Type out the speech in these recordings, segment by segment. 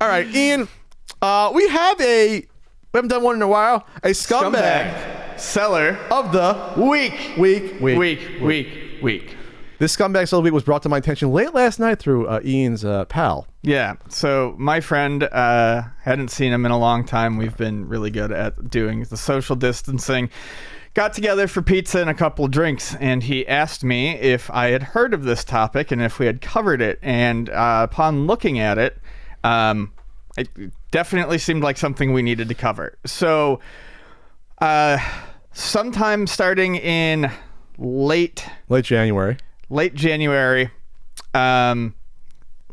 All right, Ian. We haven't done one in a while. A scumbag seller of the week. This scumbag seller of the week was brought to my attention late last night through Ian's pal. Yeah. So my friend, hadn't seen him in a long time. We've been really good at doing the social distancing. Got together for pizza and a couple of drinks, and he asked me if I had heard of this topic and if we had covered it. And upon looking at it, it definitely seemed like something we needed to cover. So sometime starting in late January, there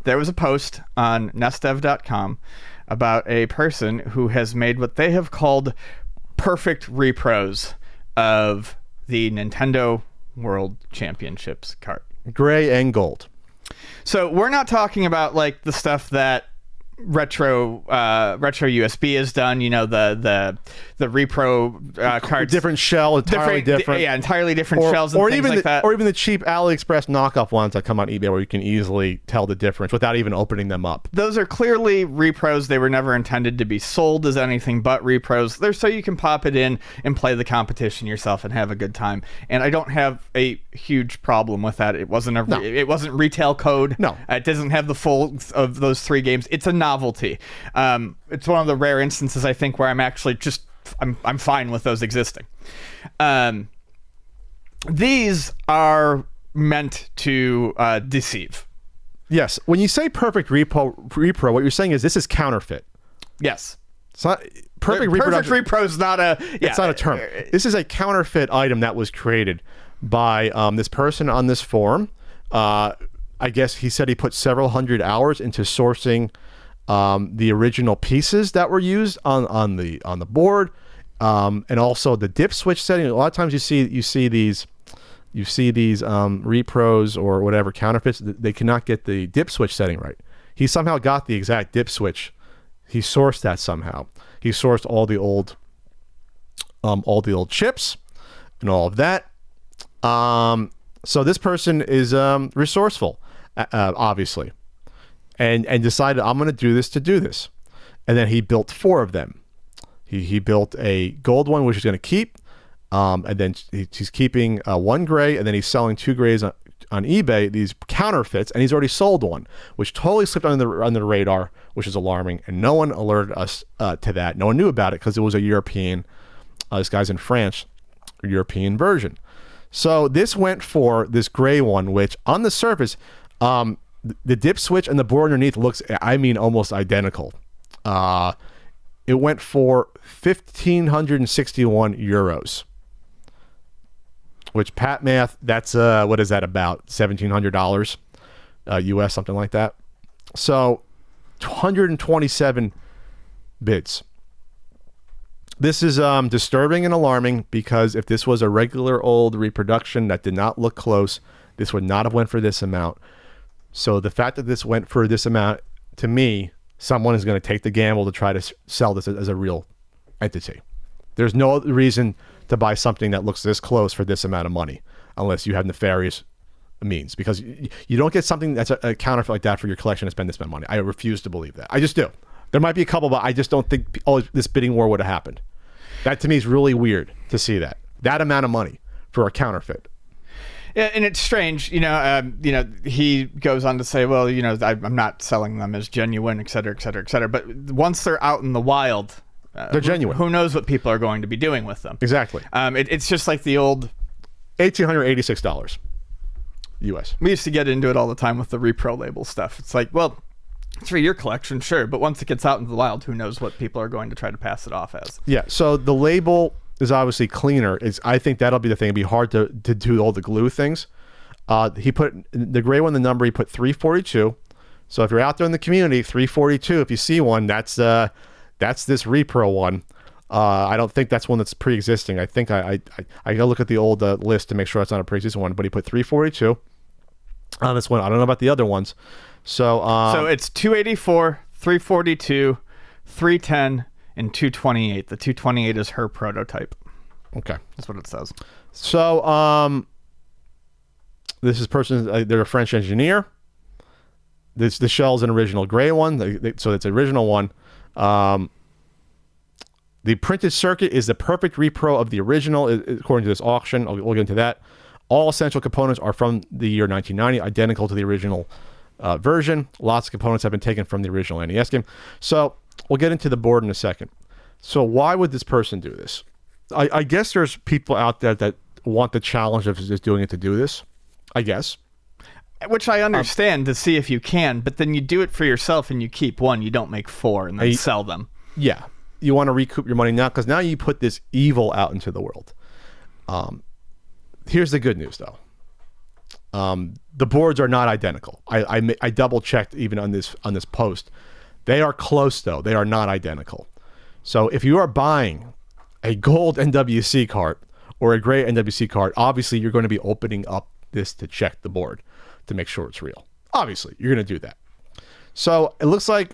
was a post on nestdev.com about a person who has made what they have called perfect repros of the Nintendo World Championships cart. Gray and gold. So we're not talking about like the stuff that retro USB has done, the repro cards, different shell, entirely different. Yeah, entirely different shells and things like that. Or even the cheap AliExpress knockoff ones that come on eBay where you can easily tell the difference without even opening them up. Those are clearly repros. They were never intended to be sold as anything but repros. They're so you can pop it in and play the competition yourself and have a good time. And I don't have a huge problem with that. It wasn't retail code. No. It doesn't have the full of those 3 games. It's a novelty. It's one of the rare instances I think where I'm actually just I'm fine with those existing. These are meant to deceive. Yes. When you say perfect repro, what you're saying is this is counterfeit. Yes. It's not perfect repro is not a. Yeah, it's not a term. This is a counterfeit item that was created by this person on this forum. I guess he said he put several hundred hours into sourcing the original pieces that were used on the board, and also the dip switch setting. A lot of times you see these repros or whatever counterfeits. They cannot get the dip switch setting right. He somehow got the exact dip switch. He sourced that somehow. He sourced all the old chips and all of that. So this person is resourceful, obviously. And decided, I'm going to do this. And then he built 4 of them. He built a gold one, which he's going to keep. And then he's keeping 1 gray, and then he's selling 2 grays on eBay, these counterfeits, and he's already sold 1, which totally slipped under the radar, which is alarming. And no one alerted us to that. No one knew about it because it was a European, this guy's in France, a European version. So this went for this gray one, which on the surface, the dip switch and the board underneath looks, almost identical. It went for 1,561 euros, which Pat math, that's, what is that about? $1,700 US, something like that. So 127 bids. This is disturbing and alarming because if this was a regular old reproduction that did not look close, this would not have went for this amount. So the fact that this went for this amount, to me, someone is going to take the gamble to try to sell this as a real entity. There's no reason to buy something that looks this close for this amount of money unless you have nefarious means, because you don't get something that's a counterfeit like that for your collection and spend this amount of money. I refuse to believe that. I just do. There might be a couple, but I just don't think this bidding war would have happened. That to me is really weird to see that amount of money for a counterfeit. Yeah, and it's strange, he goes on to say, well, I'm not selling them as genuine, et cetera, et cetera, et cetera. But once they're out in the wild, they're genuine. Who knows what people are going to be doing with them? Exactly. It's just like the old $1,886 US. We used to get into it all the time with the repro label stuff. It's like, well, it's for your collection, sure, but once it gets out into the wild, who knows what people are going to try to pass it off as? Yeah. So the label is obviously cleaner. I think that'll be the thing. It'd be hard to do all the glue things. He put the gray one, the number, he put 342. So if you're out there in the community, 342, if you see one, that's this repro one. I don't think that's one that's pre-existing. I think I gotta look at the old list to make sure that's not a pre-existing one, but he put 342 on this one. I don't know about the other ones. So it's 284, 342, 310, and 228. The 228 is her prototype. Okay. That's what it says. So, this is they're a French engineer. the shell's an original gray one, so it's an original one. The printed circuit is the perfect repro of the original, according to this auction. We'll get into that. All essential components are from the year 1990, identical to the original version. Lots of components have been taken from the original NES game. So we'll get into the board in a second. So why would this person do this? I guess there's people out there that want the challenge of just doing it to do this, I guess. Which I understand to see if you can, but then you do it for yourself and you keep one. You don't make 4 and then sell them. Yeah. You want to recoup your money now because now you put this evil out into the world. Here's the good news, though. The boards are not identical. I double checked even on this post. They are close, though. They are not identical. So if you are buying a gold NWC cart or a gray NWC cart, obviously you're going to be opening up this to check the board to make sure it's real. Obviously, you're going to do that. So it looks like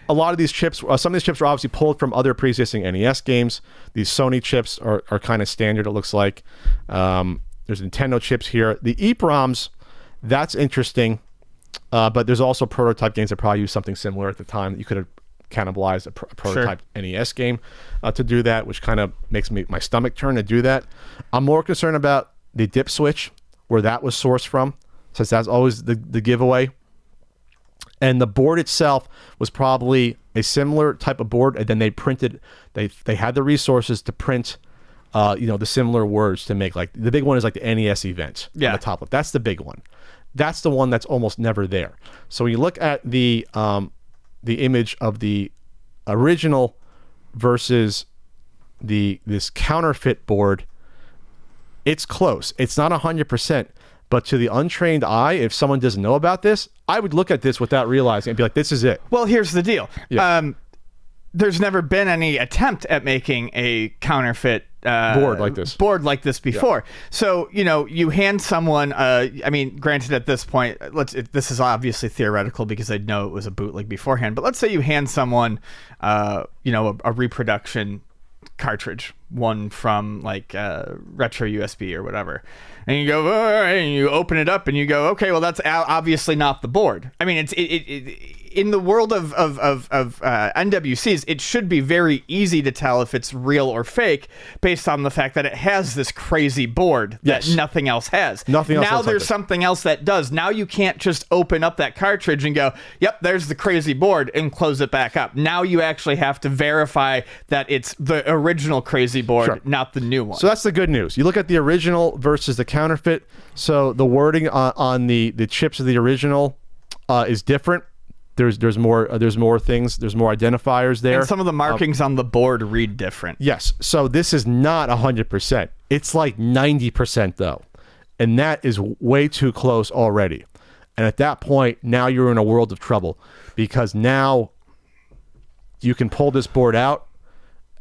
a lot of these chips, some of these chips are obviously pulled from other pre-existing NES games. These Sony chips are kind of standard, it looks like. There's Nintendo chips here. The EEPROMs, that's interesting. But there's also prototype games that probably use something similar at the time that you could have cannibalized a prototype NES game to do that, which kind of makes my stomach turn to do that. I'm more concerned about the dip switch, where that was sourced from, since that's always the giveaway. And the board itself was probably a similar type of board, and then they printed. They had the resources to print, the similar words to make, like, the big one is like the NES event on the top left. That's the big one. That's the one that's almost never there. So when you look at the image of the original versus this counterfeit board, it's close. It's not 100%. But to the untrained eye, if someone doesn't know about this, I would look at this without realizing and be like, this is it. Well, here's the deal. Yeah. There's never been any attempt at making a counterfeit board like this before. Yeah. So, you hand someone, granted at this point, this is obviously theoretical because I'd know it was a bootleg beforehand, but let's say you hand someone, a reproduction cartridge, one from like retro USB or whatever, and you go, and you open it up and you go, okay, well, that's obviously not the board. I mean, it's in the world of NWCs, it should be very easy to tell if it's real or fake based on the fact that it has this crazy board that nothing else has. Nothing else. Now there's something else that does. Now you can't just open up that cartridge and go, yep, there's the crazy board, and close it back up. Now you actually have to verify that it's the original crazy board, not the new one. So that's the good news. You look at the original versus the counterfeit. So the wording on the chips of the original is different. There's more things. There's more identifiers there. And some of the markings on the board read different. Yes. So this is not 100%. It's like 90% though, and that is way too close already. And at that point, now you're in a world of trouble, because now you can pull this board out,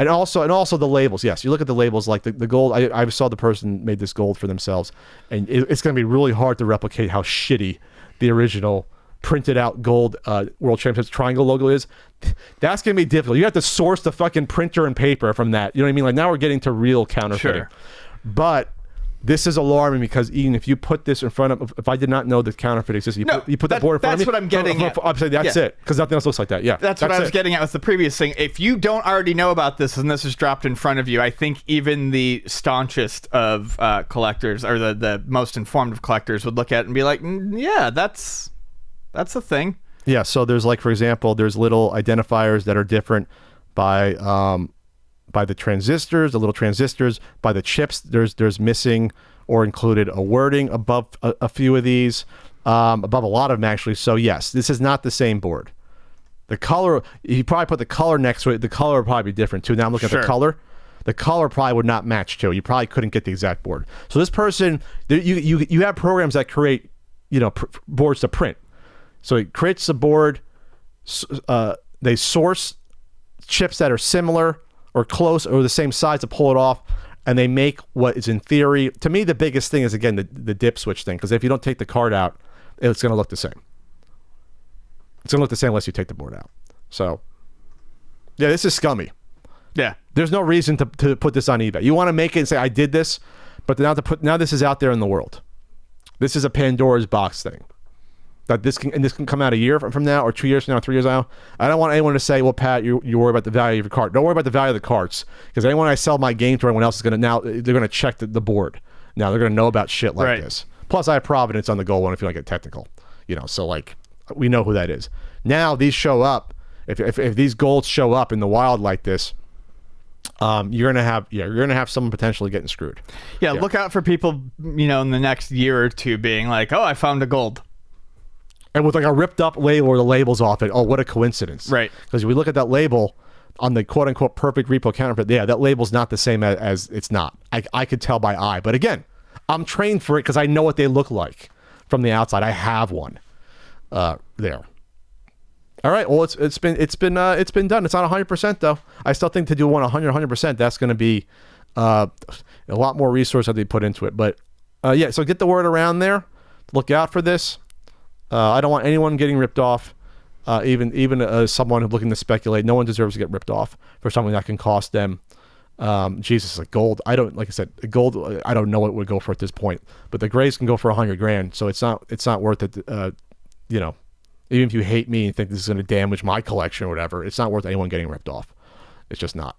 and also the labels. Yes, you look at the labels, like the gold. I saw the person made this gold for themselves, and it's going to be really hard to replicate how shitty the original printed out gold World Championships triangle logo is. That's gonna be difficult. You have to source the fucking printer and paper from that. You know what I mean? Like, now we're getting to real counterfeiting. Sure. But this is alarming, because Ian, if you put this in front of, if I did not know that counterfeit exists, you put that board in front of me. That's what I'm getting at. I'm saying that's it, because nothing else looks like that. Yeah, that's what I was getting at with the previous thing. If you don't already know about this and this is dropped in front of you, I think even the staunchest of collectors, or the most informed of collectors, would look at it and be like, yeah, that's a thing. Yeah, so there's, like, for example, there's little identifiers that are different by the transistors, the little transistors, by the chips. There's missing or included a wording above a few of these, above a lot of them, actually. So yes, this is not the same board. The color, you probably put the color next to it, the color would probably be different too. Now I'm looking at the color. The color probably would not match too. You probably couldn't get the exact board. So this person, you have programs that create, boards to print. So it creates a board. They source chips that are similar or close or the same size to pull it off, and they make what is, in theory, to me, the biggest thing is, again, the dip switch thing, because if you don't take the card out, it's going to look the same. It's going to look the same unless you take the board out. So, yeah, this is scummy. Yeah. There's no reason to put this on eBay. You want to make it and say, I did this, but now this is out there in the world. This is a Pandora's box thing. that this can come out a year from now, or 2 years from now, 3 years from now. I don't want anyone to say, well, Pat, you worry about the value of your cart. Don't worry about the value of the carts, because anyone I sell my game to, everyone else is going to, now they're going to check the board. Now they're going to know about shit like this. Plus, I have Providence on the gold one if you want to get technical. So like, we know who that is. Now these show up. If these golds show up in the wild like this, you're gonna have someone potentially getting screwed. Yeah, look out for people, in the next year or two being like, oh, I found a gold. And with like a ripped up label or the label's off it, oh, what a coincidence. Right. Because we look at that label on the quote unquote perfect repo counterfeit, that label's not the same as it's not. I could tell by eye. But again, I'm trained for it because I know what they look like from the outside. I have one there. All right. Well, it's been done. It's not 100% though. I still think to do one 100%, that's going to be a lot more resource that they put into it. But so get the word around there. Look out for this. I don't want anyone getting ripped off. Even someone who's looking to speculate. No one deserves to get ripped off for something that can cost them. Jesus, like gold. Like I said, gold. I don't know what it would go for at this point. But the grays can go for $100,000. So it's not worth it. Even if you hate me and think this is going to damage my collection or whatever, it's not worth anyone getting ripped off. It's just not.